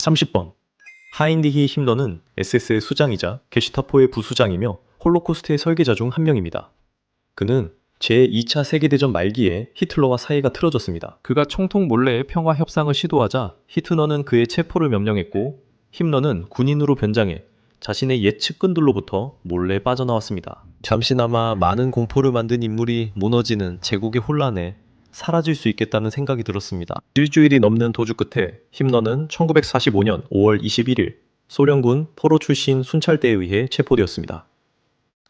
30번. 하인리히 힘러는 SS의 수장이자 게슈타포의 부수장이며 홀로코스트의 설계자 중 한 명입니다. 그는 제2차 세계대전 말기에 히틀러와 사이가 틀어졌습니다. 그가 총통 몰래의 평화 협상을 시도하자 히트러는 그의 체포를 명령했고 힘러는 군인으로 변장해 자신의 옛 측근들로부터 몰래 빠져나왔습니다. 잠시나마 많은 공포를 만든 인물이 무너지는 제국의 혼란에 사라질 수 있겠다는 생각이 들었습니다. 일주일이 넘는 도주 끝에 힘러는 1945년 5월 21일 소련군 포로 출신 순찰대에 의해 체포되었습니다.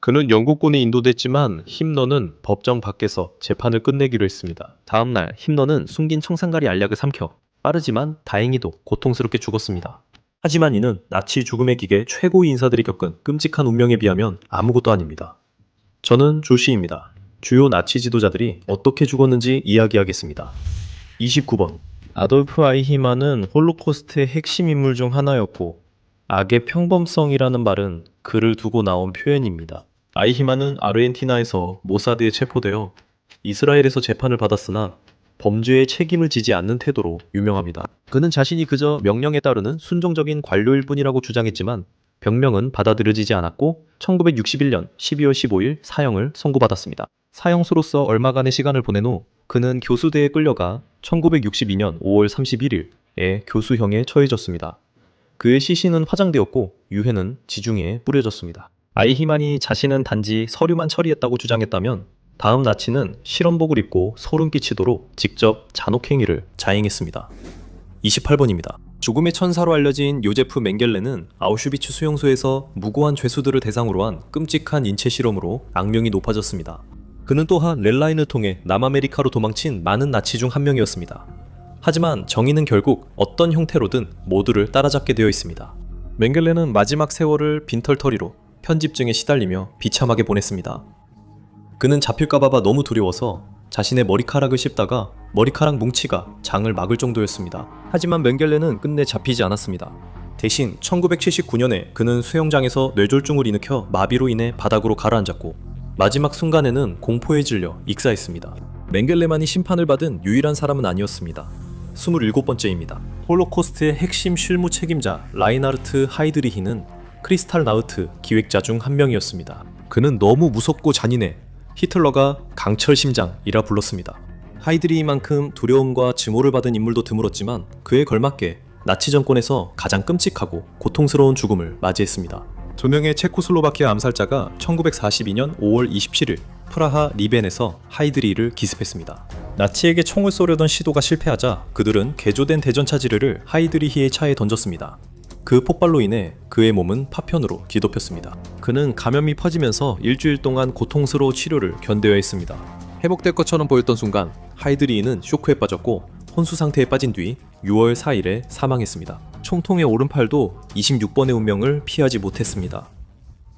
그는 영국군에 인도됐지만 힘러는 법정 밖에서 재판을 끝내기로 했습니다. 다음날 힘러는 숨긴 청산가리 알약을 삼켜 빠르지만 다행히도 고통스럽게 죽었습니다. 하지만 이는 나치 죽음의 기계 최고의 인사들이 겪은 끔찍한 운명에 비하면 아무것도 아닙니다. 저는 조시입니다. 주요 나치 지도자들이 어떻게 죽었는지 이야기하겠습니다. 29번. 아돌프 아이히만은 홀로코스트의 핵심 인물 중 하나였고 악의 평범성이라는 말은 그를 두고 나온 표현입니다. 아이히만은 아르헨티나에서 모사드에 체포되어 이스라엘에서 재판을 받았으나 범죄에 책임을 지지 않는 태도로 유명합니다. 그는 자신이 그저 명령에 따르는 순종적인 관료일 뿐이라고 주장했지만 병명은 받아들여지지 않았고 1961년 12월 15일 사형을 선고받았습니다. 사형수로서 얼마간의 시간을 보낸 후 그는 교수대에 끌려가 1962년 5월 31일에 교수형에 처해졌습니다. 그의 시신은 화장되었고 유해는 지중해에 뿌려졌습니다. 아이히만이 자신은 단지 서류만 처리했다고 주장했다면 다음 나치는 실험복을 입고 소름 끼치도록 직접 잔혹행위를 자행했습니다. 28번입니다. 죽음의 천사로 알려진 요제프 맹겔레는 아우슈비츠 수용소에서 무고한 죄수들을 대상으로 한 끔찍한 인체 실험으로 악명이 높아졌습니다. 그는 또한 렐라인을 통해 남아메리카로 도망친 많은 나치 중 한 명이었습니다. 하지만 정의는 결국 어떤 형태로든 모두를 따라잡게 되어 있습니다. 맹겔레는 마지막 세월을 빈털터리로 편집증에 시달리며 비참하게 보냈습니다. 그는 잡힐까봐 너무 두려워서 자신의 머리카락을 씹다가 머리카락 뭉치가 장을 막을 정도였습니다. 하지만 맹겔레는 끝내 잡히지 않았습니다. 대신 1979년에 그는 수영장에서 뇌졸중을 일으켜 마비로 인해 바닥으로 가라앉았고 마지막 순간에는 공포에 질려 익사했습니다. 맹겔레만이 심판을 받은 유일한 사람은 아니었습니다. 27번째입니다. 홀로코스트의 핵심 실무 책임자 라인하르트 하이드리히는 크리스탈 나우트 기획자 중 한 명이었습니다. 그는 너무 무섭고 잔인해 히틀러가 강철 심장이라 불렀습니다. 하이드리히만큼 두려움과 증오를 받은 인물도 드물었지만 그에 걸맞게 나치 정권에서 가장 끔찍하고 고통스러운 죽음을 맞이했습니다. 두 명의 체코슬로바키아 암살자가 1942년 5월 27일 프라하 리벤에서 하이드리히를 기습했습니다. 나치에게 총을 쏘려던 시도가 실패하자 그들은 개조된 대전차 지뢰를 하이드리히의 차에 던졌습니다. 그 폭발로 인해 그의 몸은 파편으로 뒤덮였습니다. 그는 감염이 퍼지면서 일주일 동안 고통스러운 치료를 견뎌야 했습니다. 회복될 것처럼 보였던 순간 하이드리히는 쇼크에 빠졌고 혼수 상태에 빠진 뒤 6월 4일에 사망했습니다. 총통의 오른팔도 26번의 운명을 피하지 못했습니다.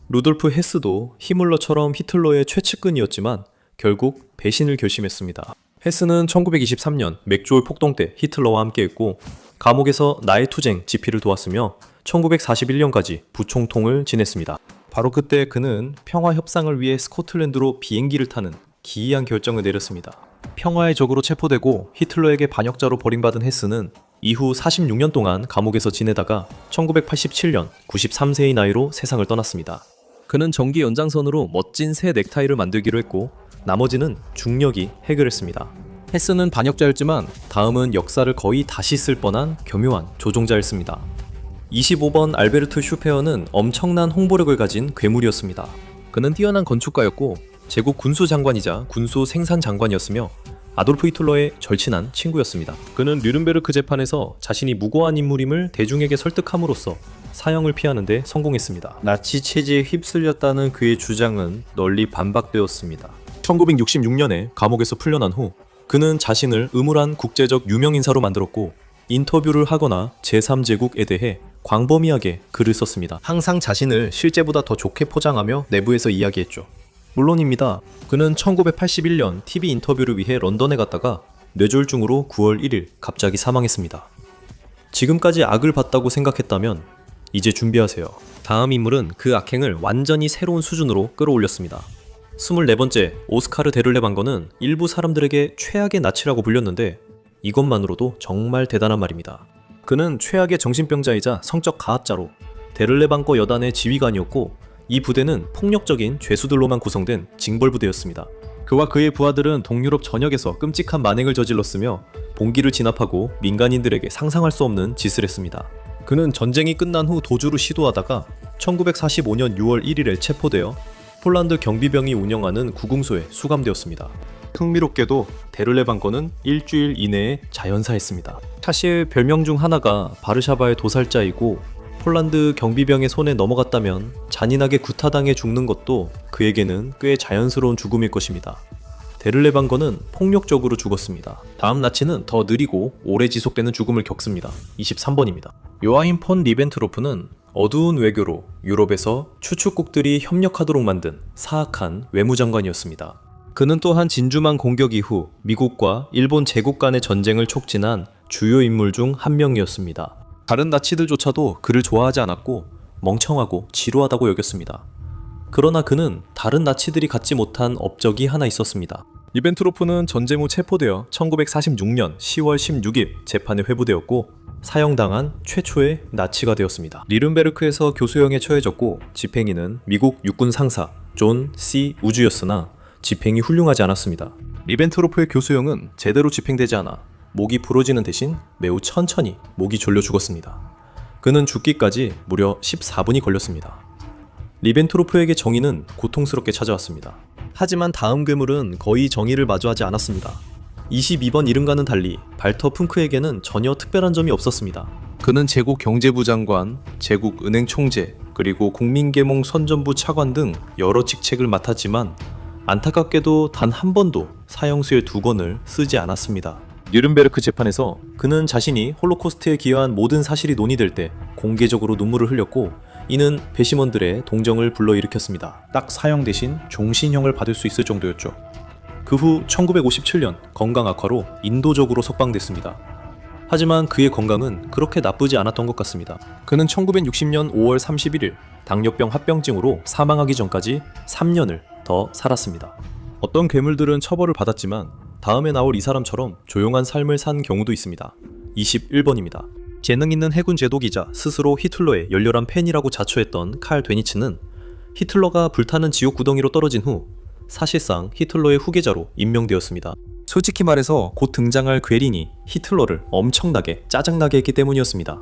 루돌프 헤스도 히물러처럼 히틀러의 최측근이었지만 결국 배신을 결심했습니다. 헤스는 1923년 맥주홀 폭동 때 히틀러와 함께했고 감옥에서 나의 투쟁 집필을 도왔으며 1941년까지 부총통을 지냈습니다. 바로 그때 그는 평화 협상을 위해 스코틀랜드로 비행기를 타는 기이한 결정을 내렸습니다. 평화의 적으로 체포되고 히틀러에게 반역자로 버림받은 헤스는 이후 46년 동안 감옥에서 지내다가 1987년 93세의 나이로 세상을 떠났습니다. 그는 전기 연장선으로 멋진 새 넥타이를 만들기로 했고 나머지는 중력이 해결했습니다. 헤스는 반역자였지만 다음은 역사를 거의 다시 쓸 뻔한 교묘한 조종자였습니다. 25번 알베르트 슈페어는 엄청난 홍보력을 가진 괴물이었습니다. 그는 뛰어난 건축가였고 제국 군수장관이자 군수 생산장관이었으며 아돌프 히틀러의 절친한 친구였습니다. 그는 뉘른베르크 재판에서 자신이 무고한 인물임을 대중에게 설득함으로써 사형을 피하는 데 성공했습니다. 나치 체제에 휩쓸렸다는 그의 주장은 널리 반박되었습니다. 1966년에 감옥에서 풀려난 후 그는 자신을 음울한 국제적 유명인사로 만들었고 인터뷰를 하거나 제3제국에 대해 광범위하게 글을 썼습니다. 항상 자신을 실제보다 더 좋게 포장하며 내부에서 이야기했죠. 물론입니다. 그는 1981년 TV 인터뷰를 위해 런던에 갔다가 뇌졸중으로 9월 1일 갑자기 사망했습니다. 지금까지 악을 봤다고 생각했다면 이제 준비하세요. 다음 인물은 그 악행을 완전히 새로운 수준으로 끌어올렸습니다. 24번째 오스카르 데를레방거는 일부 사람들에게 최악의 나치라고 불렸는데 이것만으로도 정말 대단한 말입니다. 그는 최악의 정신병자이자 성적 가압자로 데를레방거 여단의 지휘관이었고 이 부대는 폭력적인 죄수들로만 구성된 징벌부대였습니다. 그와 그의 부하들은 동유럽 전역에서 끔찍한 만행을 저질렀으며 봉기를 진압하고 민간인들에게 상상할 수 없는 짓을 했습니다. 그는 전쟁이 끝난 후 도주를 시도하다가 1945년 6월 1일에 체포되어 폴란드 경비병이 운영하는 구궁소에 수감되었습니다. 흥미롭게도 데를레방거는 일주일 이내에 자연사했습니다. 사실 별명 중 하나가 바르샤바의 도살자이고 폴란드 경비병의 손에 넘어갔다면 잔인하게 구타당해 죽는 것도 그에게는 꽤 자연스러운 죽음일 것입니다. 데를레방거는 폭력적으로 죽었습니다. 다음 나치는 더 느리고 오래 지속되는 죽음을 겪습니다. 23번입니다. 요아임 폰 리벤트로프는 어두운 외교로 유럽에서 추축국들이 협력하도록 만든 사악한 외무장관이었습니다. 그는 또한 진주만 공격 이후 미국과 일본 제국 간의 전쟁을 촉진한 주요 인물 중 한 명이었습니다. 다른 나치들조차도 그를 좋아하지 않았고 멍청하고 지루하다고 여겼습니다. 그러나 그는 다른 나치들이 갖지 못한 업적이 하나 있었습니다. 리벤트로프는 전쟁 후 체포되어 1946년 10월 16일 재판에 회부되었고 사형당한 최초의 나치가 되었습니다. 니른베르크에서 교수형에 처해졌고 집행인은 미국 육군 상사 존 C. 우주였으나 집행이 훌륭하지 않았습니다. 리벤트로프의 교수형은 제대로 집행되지 않아 목이 부러지는 대신 매우 천천히 목이 졸려 죽었습니다. 그는 죽기까지 무려 14분이 걸렸습니다. 리벤트로프에게 정의는 고통스럽게 찾아왔습니다. 하지만 다음 괴물은 거의 정의를 마주하지 않았습니다. 22번 이름과는 달리 발터 푼크에게는 전혀 특별한 점이 없었습니다. 그는 제국 경제부 장관, 제국 은행 총재, 그리고 국민계몽 선전부 차관 등 여러 직책을 맡았지만 안타깝게도 단 한 번도 사형수의 2권을 쓰지 않았습니다. 뉴른베르크 재판에서 그는 자신이 홀로코스트에 기여한 모든 사실이 논의될 때 공개적으로 눈물을 흘렸고 이는 배심원들의 동정을 불러일으켰습니다. 딱 사형 대신 종신형을 받을 수 있을 정도였죠. 그 후 1957년 건강 악화로 인도적으로 석방됐습니다. 하지만 그의 건강은 그렇게 나쁘지 않았던 것 같습니다. 그는 1960년 5월 31일 당뇨병 합병증으로 사망하기 전까지 3년을 더 살았습니다. 어떤 괴물들은 처벌을 받았지만 다음에 나올 이 사람처럼 조용한 삶을 산 경우도 있습니다. 21번입니다. 재능 있는 해군 제독이자 스스로 히틀러의 열렬한 팬이라고 자처했던 칼 데니츠는 히틀러가 불타는 지옥 구덩이로 떨어진 후 사실상 히틀러의 후계자로 임명되었습니다. 솔직히 말해서 곧 등장할 괴린이 히틀러를 엄청나게 짜증나게 했기 때문이었습니다.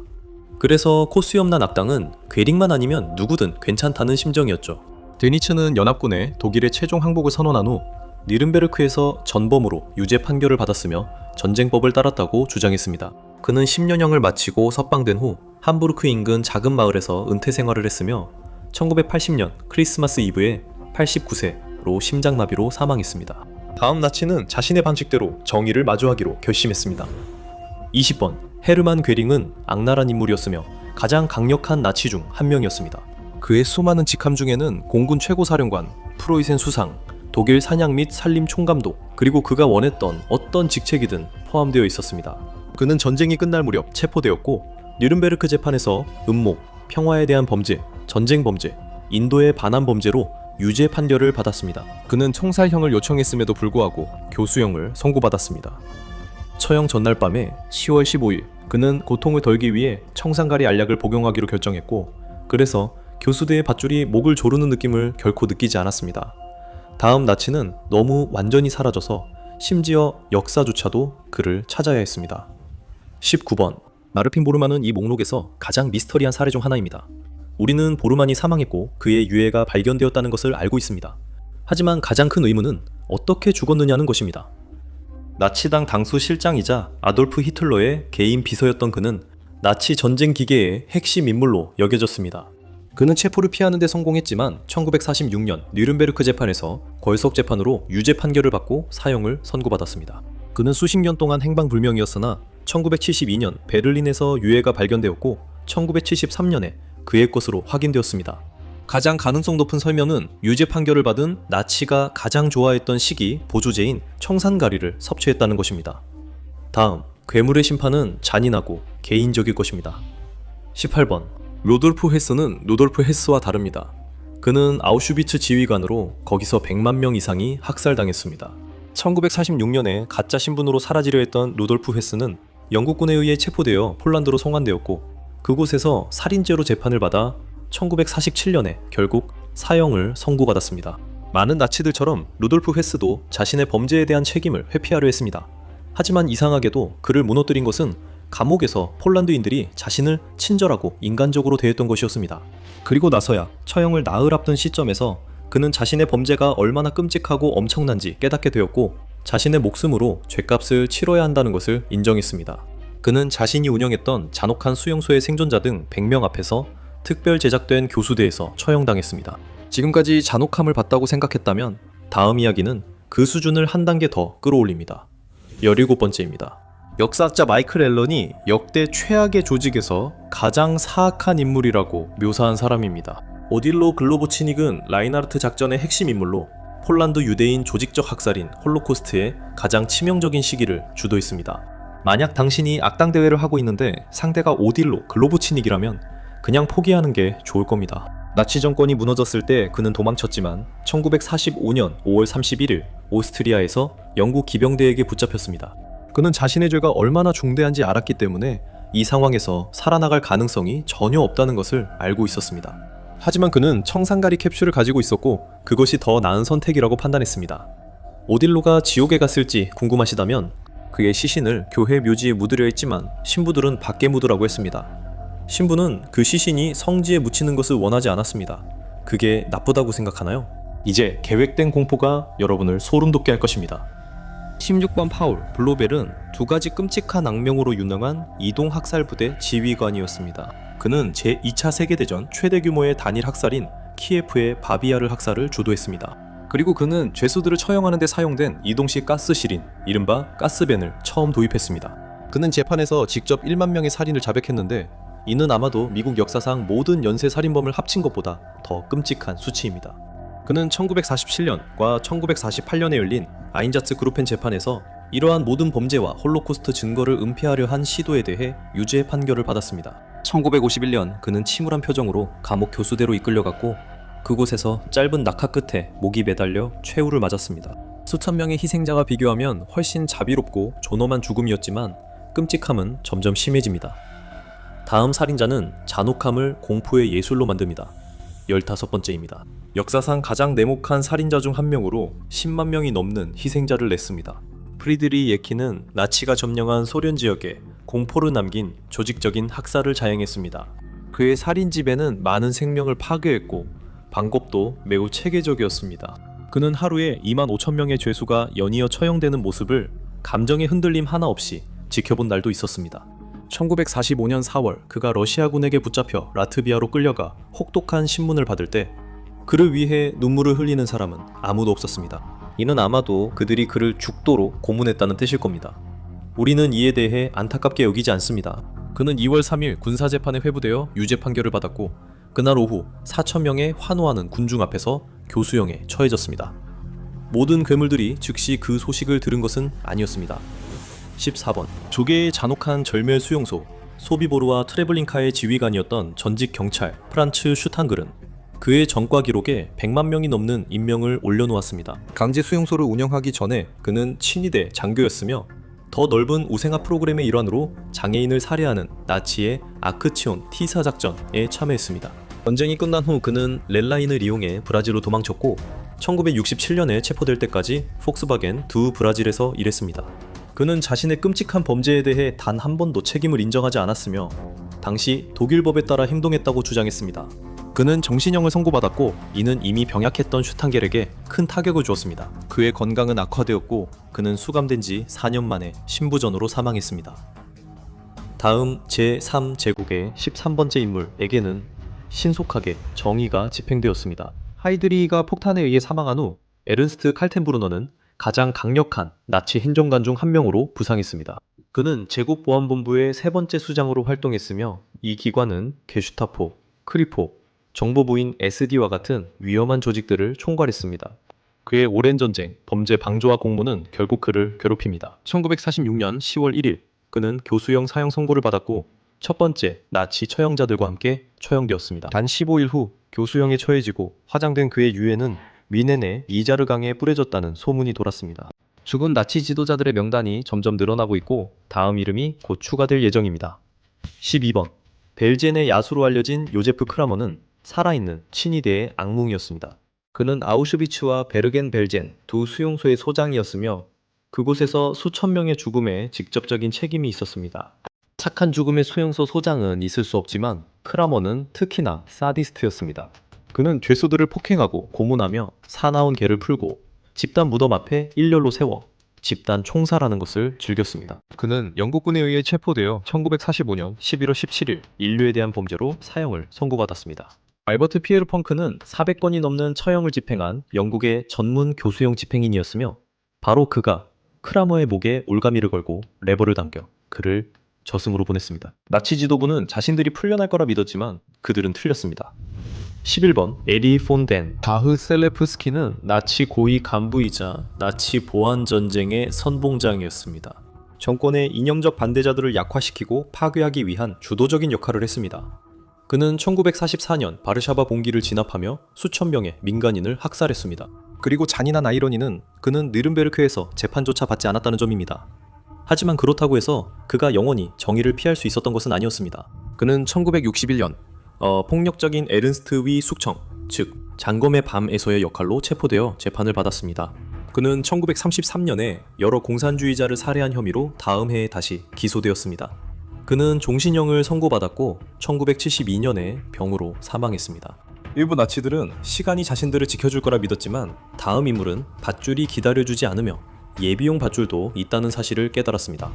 그래서 코수염난 악당은 괴링만 아니면 누구든 괜찮다는 심정이었죠. 데니츠는 연합군에 독일의 최종 항복을 선언한 후 니른베르크에서 전범으로 유죄 판결을 받았으며 전쟁법을 따랐다고 주장했습니다. 그는 10년형을 마치고 석방된 후 함부르크 인근 작은 마을에서 은퇴 생활을 했으며 1980년 크리스마스 이브에 89세로 심장마비로 사망했습니다. 다음 나치는 자신의 방식대로 정의를 마주하기로 결심했습니다. 20번 헤르만 괴링은 악랄한 인물이었으며 가장 강력한 나치 중 한 명이었습니다. 그의 수많은 직함 중에는 공군 최고사령관, 프로이센 수상, 독일 사냥 및 산림 총감독, 그리고 그가 원했던 어떤 직책이든 포함되어 있었습니다. 그는 전쟁이 끝날 무렵 체포되었고 뉴른베르크 재판에서 음모, 평화에 대한 범죄, 전쟁 범죄, 인도에 반한 범죄로 유죄 판결을 받았습니다. 그는 총살형을 요청했음에도 불구하고 교수형을 선고받았습니다. 처형 전날 밤에 10월 15일 그는 고통을 덜기 위해 청산가리 알약을 복용하기로 결정했고 그래서 교수대의 밧줄이 목을 조르는 느낌을 결코 느끼지 않았습니다. 다음 나치는 너무 완전히 사라져서 심지어 역사조차도 그를 찾아야 했습니다. 19번 마르핀 보르만은 이 목록에서 가장 미스터리한 사례 중 하나입니다. 우리는 보르만이 사망했고 그의 유해가 발견되었다는 것을 알고 있습니다. 하지만 가장 큰 의문은 어떻게 죽었느냐는 것입니다. 나치당 당수 실장이자 아돌프 히틀러의 개인 비서였던 그는 나치 전쟁 기계의 핵심 인물로 여겨졌습니다. 그는 체포를 피하는 데 성공했지만 1946년 뉴른베르크 재판에서 걸석 재판으로 유죄 판결을 받고 사형을 선고받았습니다. 그는 수십 년 동안 행방불명이었으나 1972년 베를린에서 유해가 발견되었고 1973년에 그의 것으로 확인되었습니다. 가장 가능성 높은 설명은 유죄 판결을 받은 나치가 가장 좋아했던 시기 보조제인 청산가리를 섭취했다는 것입니다. 다음, 괴물의 심판은 잔인하고 개인적일 것입니다. 18번 로돌프 헤스는 루돌프 헤스와 다릅니다. 그는 아우슈비츠 지휘관으로 거기서 100만 명 이상이 학살당했습니다. 1946년에 가짜 신분으로 사라지려 했던 루돌프 헤스는 영국군에 의해 체포되어 폴란드로 송환되었고 그곳에서 살인죄로 재판을 받아 1947년에 결국 사형을 선고받았습니다. 많은 나치들처럼 루돌프 헤스도 자신의 범죄에 대한 책임을 회피하려 했습니다. 하지만 이상하게도 그를 무너뜨린 것은 감옥에서 폴란드인들이 자신을 친절하고 인간적으로 대했던 것이었습니다. 그리고 나서야 처형을 나흘 앞둔 시점에서 그는 자신의 범죄가 얼마나 끔찍하고 엄청난지 깨닫게 되었고 자신의 목숨으로 죗값을 치러야 한다는 것을 인정했습니다. 그는 자신이 운영했던 잔혹한 수용소의 생존자 등 100명 앞에서 특별 제작된 교수대에서 처형당했습니다. 지금까지 잔혹함을 봤다고 생각했다면 다음 이야기는 그 수준을 한 단계 더 끌어올립니다. 17번째입니다. 역사학자 마이클 앨런이 역대 최악의 조직에서 가장 사악한 인물이라고 묘사한 사람입니다. 오딜로 글로보치닉은 라인하르트 작전의 핵심 인물로 폴란드 유대인 조직적 학살인 홀로코스트의 가장 치명적인 시기를 주도했습니다. 만약 당신이 악당 대회를 하고 있는데 상대가 오딜로 글로보치닉이라면 그냥 포기하는 게 좋을 겁니다. 나치 정권이 무너졌을 때 그는 도망쳤지만 1945년 5월 31일 오스트리아에서 영국 기병대에게 붙잡혔습니다. 그는 자신의 죄가 얼마나 중대한지 알았기 때문에 이 상황에서 살아나갈 가능성이 전혀 없다는 것을 알고 있었습니다. 하지만 그는 청산가리 캡슐을 가지고 있었고 그것이 더 나은 선택이라고 판단했습니다. 오딜로가 지옥에 갔을지 궁금하시다면 그의 시신을 교회 묘지에 묻으려 했지만 신부들은 밖에 묻으라고 했습니다. 신부는 그 시신이 성지에 묻히는 것을 원하지 않았습니다. 그게 나쁘다고 생각하나요? 이제 계획된 공포가 여러분을 소름 돋게 할 것입니다. 16번 파울 블로벨은 두 가지 끔찍한 악명으로 유명한 이동학살부대 지휘관이었습니다. 그는 제2차 세계대전 최대 규모의 단일 학살인 키예프의 바비아르 학살을 주도했습니다. 그리고 그는 죄수들을 처형하는 데 사용된 이동식 가스실인 이른바 가스밴을 처음 도입했습니다. 그는 재판에서 직접 1만 명의 살인을 자백했는데 이는 아마도 미국 역사상 모든 연쇄 살인범을 합친 것보다 더 끔찍한 수치입니다. 그는 1947년과 1948년에 열린 아인자츠 그루펜 재판에서 이러한 모든 범죄와 홀로코스트 증거를 은폐하려 한 시도에 대해 유죄 판결을 받았습니다. 1951년 그는 침울한 표정으로 감옥 교수대로 이끌려갔고 그곳에서 짧은 낙하 끝에 목이 매달려 최후를 맞았습니다. 수천 명의 희생자가 비교하면 훨씬 자비롭고 존엄한 죽음이었지만 끔찍함은 점점 심해집니다. 다음 살인자는 잔혹함을 공포의 예술로 만듭니다. 15번째입니다. 역사상 가장 냉혹한 살인자 중 한 명으로 10만 명이 넘는 희생자를 냈습니다. 프리드리 예키는 나치가 점령한 소련 지역에 공포를 남긴 조직적인 학살을 자행했습니다. 그의 살인집에는 많은 생명을 파괴했고 방법도 매우 체계적이었습니다. 그는 하루에 2만 5천 명의 죄수가 연이어 처형되는 모습을 감정의 흔들림 하나 없이 지켜본 날도 있었습니다. 1945년 4월 그가 러시아군에게 붙잡혀 라트비아로 끌려가 혹독한 신문을 받을 때 그를 위해 눈물을 흘리는 사람은 아무도 없었습니다. 이는 아마도 그들이 그를 죽도록 고문했다는 뜻일 겁니다. 우리는 이에 대해 안타깝게 여기지 않습니다. 그는 2월 3일 군사재판에 회부되어 유죄 판결을 받았고 그날 오후 4천 명의 환호하는 군중 앞에서 교수형에 처해졌습니다. 모든 괴물들이 즉시 그 소식을 들은 것은 아니었습니다. 14번 조계의 잔혹한 절멸 수용소 소비보르와 트레블링카의 지휘관이었던 전직 경찰 프란츠 슈탄글은 그의 전과 기록에 100만 명이 넘는 인명을 올려놓았습니다. 강제 수용소를 운영하기 전에 그는 친위대 장교였으며 더 넓은 우생화 프로그램의 일환으로 장애인을 살해하는 나치의 아크치온 T사 작전에 참여했습니다. 전쟁이 끝난 후 그는 렐라인을 이용해 브라질로 도망쳤고 1967년에 체포될 때까지 폭스바겐 두 브라질에서 일했습니다. 그는 자신의 끔찍한 범죄에 대해 단 한 번도 책임을 인정하지 않았으며 당시 독일법에 따라 행동했다고 주장했습니다. 그는 정신형을 선고받았고 이는 이미 병약했던 슈탄겔에게 큰 타격을 주었습니다. 그의 건강은 악화되었고 그는 수감된 지 4년 만에 신부전으로 사망했습니다. 다음 제3제국의 13번째 인물에게는 신속하게 정의가 집행되었습니다. 하이드리히가 폭탄에 의해 사망한 후 에른스트 칼텐브루너는 가장 강력한 나치 행정관 중 한 명으로 부상했습니다. 그는 제국보안본부의 세 번째 수장으로 활동했으며 이 기관은 게슈타포, 크리포, 정보부인 SD와 같은 위험한 조직들을 총괄했습니다. 그의 오랜 전쟁, 범죄 방조와 공모는 결국 그를 괴롭힙니다. 1946년 10월 1일 그는 교수형 사형 선고를 받았고 첫 번째 나치 처형자들과 함께 처형되었습니다. 단 15일 후 교수형에 처해지고 화장된 그의 유해는 미넨의 이자르강에 뿌려졌다는 소문이 돌았습니다. 죽은 나치 지도자들의 명단이 점점 늘어나고 있고 다음 이름이 곧 추가될 예정입니다. 12번. 벨젠의 야수로 알려진 요제프 크라머는 살아있는 친위대의 악몽이었습니다. 그는 아우슈비츠와 베르겐 벨젠 두 수용소의 소장이었으며 그곳에서 수천 명의 죽음에 직접적인 책임이 있었습니다. 착한 죽음의 수용소 소장은 있을 수 없지만 크라머는 특히나 사디스트였습니다. 그는 죄수들을 폭행하고 고문하며 사나운 개를 풀고 집단 무덤 앞에 일렬로 세워 집단 총살하는 것을 즐겼습니다. 그는 영국군에 의해 체포되어 1945년 11월 17일 인류에 대한 범죄로 사형을 선고받았습니다. 알버트 피에르 펑크는 400건이 넘는 처형을 집행한 영국의 전문 교수형 집행인이었으며 바로 그가 크라머의 목에 올가미를 걸고 레버를 당겨 그를 저승으로 보냈습니다. 나치 지도부는 자신들이 풀려날 거라 믿었지만 그들은 틀렸습니다. 11번 에리 폰덴 다흐 셀레프스키는 나치 고위 간부이자 나치 보안 전쟁의 선봉장이었습니다. 정권의 이념적 반대자들을 약화시키고 파괴하기 위한 주도적인 역할을 했습니다. 그는 1944년 바르샤바 봉기를 진압하며 수천 명의 민간인을 학살했습니다. 그리고 잔인한 아이러니는 그는 느른베르크에서 재판조차 받지 않았다는 점입니다. 하지만 그렇다고 해서 그가 영원히 정의를 피할 수 있었던 것은 아니었습니다. 그는 1961년 폭력적인 에른스트 위 숙청, 즉 장검의 밤에서의 역할로 체포되어 재판을 받았습니다. 그는 1933년에 여러 공산주의자를 살해한 혐의로 다음 해에 다시 기소되었습니다. 그는 종신형을 선고받았고 1972년에 병으로 사망했습니다. 일부 나치들은 시간이 자신들을 지켜줄 거라 믿었지만 다음 인물은 밧줄이 기다려주지 않으며 예비용 밧줄도 있다는 사실을 깨달았습니다.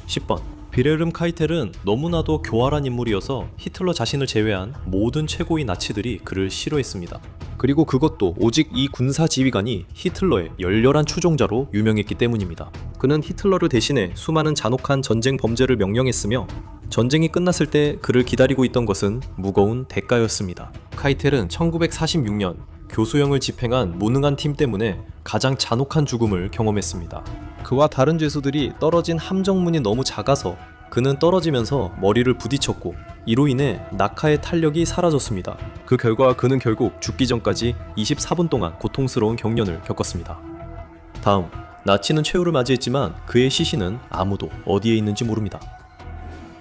10번 비레름 카이텔은 너무나도 교활한 인물이어서 히틀러 자신을 제외한 모든 최고위 나치들이 그를 싫어했습니다. 그리고 그것도 오직 이 군사 지휘관이 히틀러의 열렬한 추종자로 유명했기 때문입니다. 그는 히틀러를 대신해 수많은 잔혹한 전쟁 범죄를 명령했으며 전쟁이 끝났을 때 그를 기다리고 있던 것은 무거운 대가였습니다. 카이텔은 1946년 교수형을 집행한 무능한 팀 때문에 가장 잔혹한 죽음을 경험했습니다. 그와 다른 죄수들이 떨어진 함정문이 너무 작아서 그는 떨어지면서 머리를 부딪혔고 이로 인해 낙하의 탄력이 사라졌습니다. 그 결과 그는 결국 죽기 전까지 24분 동안 고통스러운 경련을 겪었습니다. 다음, 나치는 최후를 맞이했지만 그의 시신은 아무도 어디에 있는지 모릅니다.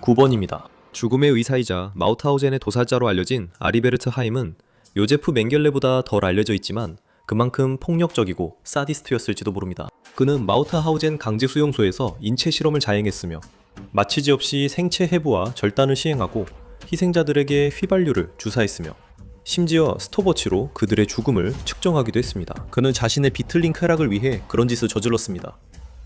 9번입니다. 죽음의 의사이자 마우트하우젠의 도살자로 알려진 아리베르트 하임은 요제프 맹겔레보다 덜 알려져 있지만 그만큼 폭력적이고 사디스트였을지도 모릅니다. 그는 마우트하우젠 강제 수용소에서 인체 실험을 자행했으며 마취제 없이 생체 해부와 절단을 시행하고 희생자들에게 휘발유를 주사했으며 심지어 스톱워치로 그들의 죽음을 측정하기도 했습니다. 그는 자신의 비틀린 쾌락을 위해 그런 짓을 저질렀습니다.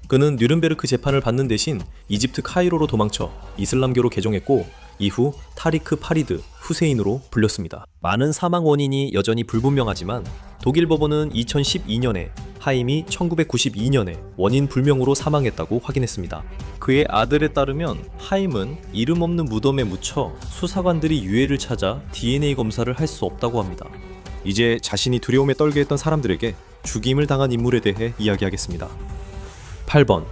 그는 뉴른베르크 재판을 받는 대신 이집트 카이로로 도망쳐 이슬람교로 개종했고 이후 타리크 파리드 후세인으로 불렸습니다. 많은 사망 원인이 여전히 불분명하지만 독일 법원은 2012년에 하임이 1992년에 원인 불명으로 사망했다고 확인했습니다. 그의 아들에 따르면 하임은 이름 없는 무덤에 묻혀 수사관들이 유해를 찾아 DNA 검사를 할 수 없다고 합니다. 이제 자신이 두려움에 떨게 했던 사람들에게 죽임을 당한 인물에 대해 이야기하겠습니다. 8번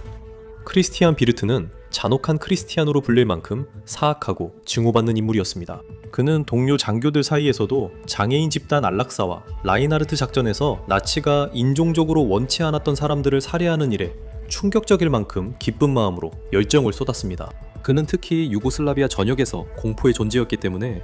크리스티안 비르트는 잔혹한 크리스티안으로 불릴 만큼 사악하고 증오받는 인물이었습니다. 그는 동료 장교들 사이에서도 장애인 집단 안락사와 라인하르트 작전에서 나치가 인종적으로 원치 않았던 사람들을 살해하는 일에 충격적일 만큼 기쁜 마음으로 열정을 쏟았습니다. 그는 특히 유고슬라비아 전역에서 공포의 존재였기 때문에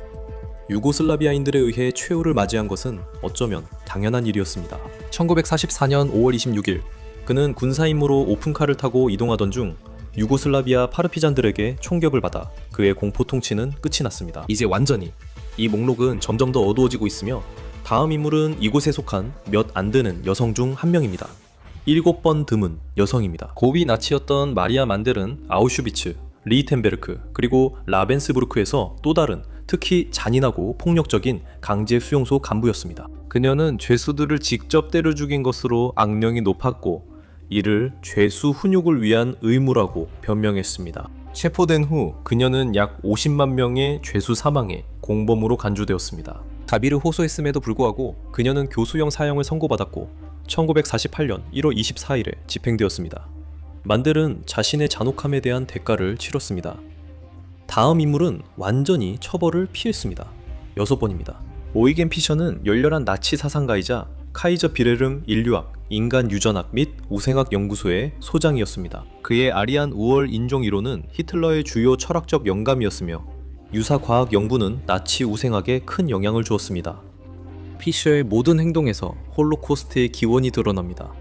유고슬라비아인들에 의해 최후를 맞이한 것은 어쩌면 당연한 일이었습니다. 1944년 5월 26일 그는 군사 임무로 오픈카를 타고 이동하던 중 유고슬라비아 파르피잔들에게 총격을 받아 그의 공포 통치는 끝이 났습니다. 이제 완전히 이 목록은 점점 더 어두워지고 있으며 다음 인물은 이곳에 속한 몇 안 되는 여성 중 한 명입니다. 7번 드문 여성입니다. 고위 나치였던 마리아 만델은 아우슈비츠, 리히텐베르크 그리고 라벤스부르크에서 또 다른 특히 잔인하고 폭력적인 강제 수용소 간부였습니다. 그녀는 죄수들을 직접 때려 죽인 것으로 악명이 높았고 이를 죄수 훈육을 위한 의무라고 변명했습니다. 체포된 후 그녀는 약 50만 명의 죄수 사망에 공범으로 간주되었습니다. 자비를 호소했음에도 불구하고 그녀는 교수형 사형을 선고받았고 1948년 1월 24일에 집행되었습니다. 만델은 자신의 잔혹함에 대한 대가를 치렀습니다. 다음 인물은 완전히 처벌을 피했습니다. 6번입니다. 오이겐 피셔는 열렬한 나치 사상가이자 카이저 비레름 인류학, 인간 유전학 및 우생학 연구소의 소장이었습니다. 그의 아리안 우월 인종 이론은 히틀러의 주요 철학적 영감이었으며 유사 과학 연구는 나치 우생학에 큰 영향을 주었습니다. 피셔의 모든 행동에서 홀로코스트의 기원이 드러납니다.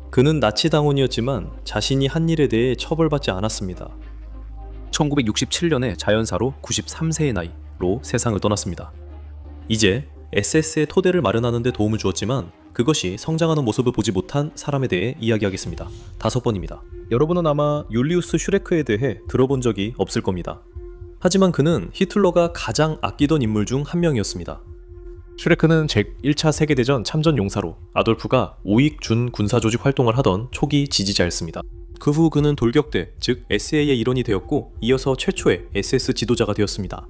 그는 나치 당원이었지만 자신이 한 일에 대해 처벌받지 않았습니다. 1967년에 자연사로 93세의 나이로 세상을 떠났습니다. 이제 SS의 토대를 마련하는 데 도움을 주었지만 그것이 성장하는 모습을 보지 못한 사람에 대해 이야기하겠습니다. 5번입니다. 여러분은 아마 율리우스 슈레크에 대해 들어본 적이 없을 겁니다. 하지만 그는 히틀러가 가장 아끼던 인물 중 한 명이었습니다. 슈레크는 제1차 세계대전 참전 용사로 아돌프가 우익 준 군사조직 활동을 하던 초기 지지자였습니다. 그 후 그는 돌격대, 즉 SA의 일원이 되었고 이어서 최초의 SS 지도자가 되었습니다.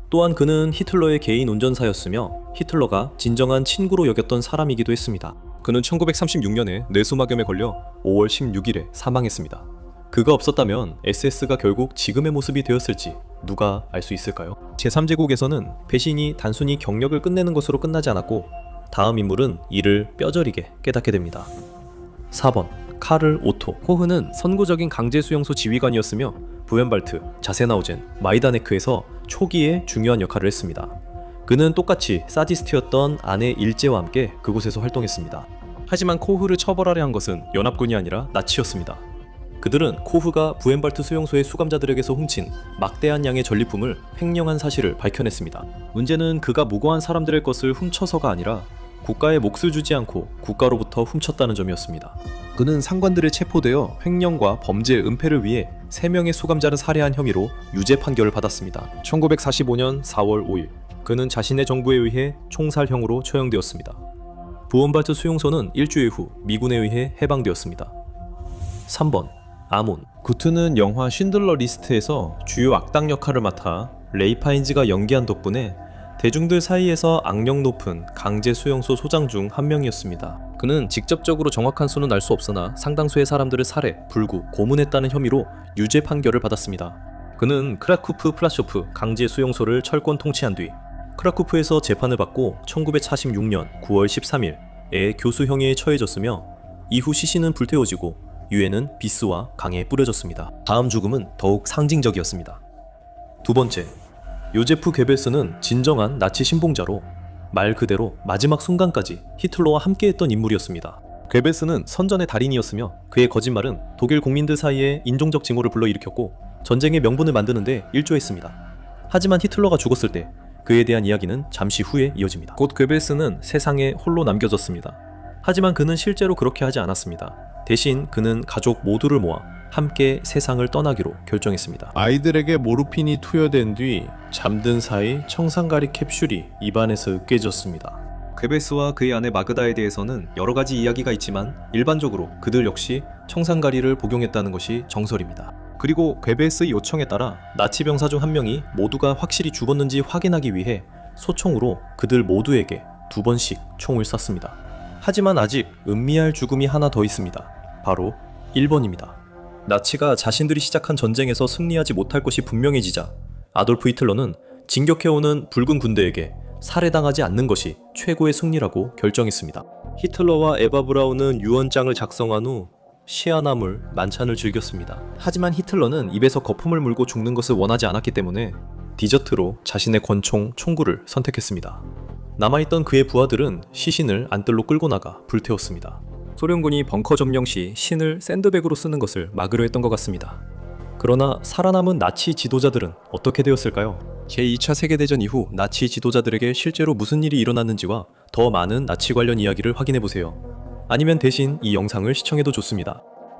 또한 그는 히틀러의 개인 운전사였으며 히틀러가 진정한 친구로 여겼던 사람이기도 했습니다. 그는 1936년에 뇌수막염에 걸려 5월 16일에 사망했습니다. 그가 없었다면 SS가 결국 지금의 모습이 되었을지 누가 알 수 있을까요? 제3제국에서는 배신이 단순히 경력을 끝내는 것으로 끝나지 않았고 다음 인물은 이를 뼈저리게 깨닫게 됩니다. 4번 카를 오토. 코흐는 선구적인 강제수용소 지휘관이었으며 부엔발트, 자세나우젠, 마이다네크에서 초기에 중요한 역할을 했습니다. 그는 똑같이 사디스트였던 아내 일제와 함께 그곳에서 활동했습니다. 하지만 코흐를 처벌하려 한 것은 연합군이 아니라 나치였습니다. 그들은 코흐가 부엔발트 수용소의 수감자들에게서 훔친 막대한 양의 전리품을 횡령한 사실을 밝혀냈습니다. 문제는 그가 무고한 사람들의 것을 훔쳐서가 아니라 국가에 몫을 주지 않고 국가로부터 훔쳤다는 점이었습니다. 그는 상관들에 체포되어 횡령과 범죄 은폐를 위해 3명의 수감자를 살해한 혐의로 유죄 판결을 받았습니다. 1945년 4월 5일 그는 자신의 정부에 의해 총살형으로 처형되었습니다. 부엔발트 수용소는 일주일 후 미군에 의해 해방되었습니다. 3번 아몬. 구트는 영화 쉰들러 리스트에서 주요 악당 역할을 맡아 레이 파인즈가 연기한 덕분에 대중들 사이에서 악령 높은 강제 수용소 소장 중 한 명이었습니다. 그는 직접적으로 정확한 수는 알 수 없으나 상당수의 사람들을 살해, 불구, 고문했다는 혐의로 유죄 판결을 받았습니다. 그는 크라쿠프 플라쇼프 강제 수용소를 철권 통치한 뒤 크라쿠프에서 재판을 받고 1946년 9월 13일에 교수형에 처해졌으며 이후 시신은 불태워지고 유해는 비스와 강에 뿌려졌습니다. 다음 죽음은 더욱 상징적이었습니다. 2번째, 요제프 괴벨스는 진정한 나치 신봉자로 말 그대로 마지막 순간까지 히틀러와 함께했던 인물이었습니다. 괴벨스는 선전의 달인이었으며 그의 거짓말은 독일 국민들 사이에 인종적 징후를 불러일으켰고 전쟁의 명분을 만드는 데 일조했습니다. 하지만 히틀러가 죽었을 때 그에 대한 이야기는 잠시 후에 이어집니다. 곧 괴벨스는 세상에 홀로 남겨졌습니다. 하지만 그는 실제로 그렇게 하지 않았습니다. 대신 그는 가족 모두를 모아 함께 세상을 떠나기로 결정했습니다. 아이들에게 모르핀이 투여된 뒤 잠든 사이 청산가리 캡슐이 입안에서 으깨졌습니다. 괴벨스와 그의 아내 마그다에 대해서는 여러 가지 이야기가 있지만 일반적으로 그들 역시 청산가리를 복용했다는 것이 정설입니다. 그리고 괴벨스의 요청에 따라 나치 병사 중 한 명이 모두가 확실히 죽었는지 확인하기 위해 소총으로 그들 모두에게 2번씩 총을 쐈습니다. 하지만 아직 음미할 죽음이 하나 더 있습니다. 바로 1번입니다. 나치가 자신들이 시작한 전쟁에서 승리하지 못할 것이 분명해지자 아돌프 히틀러는 진격해오는 붉은 군대에게 살해당하지 않는 것이 최고의 승리라고 결정했습니다. 히틀러와 에바 브라운은 유언장을 작성한 후 시아나물 만찬을 즐겼습니다. 하지만 히틀러는 입에서 거품을 물고 죽는 것을 원하지 않았기 때문에 디저트로 자신의 권총 총구를 선택했습니다. 남아있던 그의 부하들은 시신을 안뜰로 끌고 나가 불태웠습니다. 소련군이 벙커 점령 시 신을 샌드백으로 쓰는 것을 막으려 했던 것 같습니다. 그러나 살아남은 나치 지도자들은 어떻게 되었을까요? 제2차 세계대전 이후 나치 지도자들에게 실제로 무슨 일이 일어났는지와 더 많은 나치 관련 이야기를 확인해보세요. 아니면 대신 이 영상을 시청해도 좋습니다.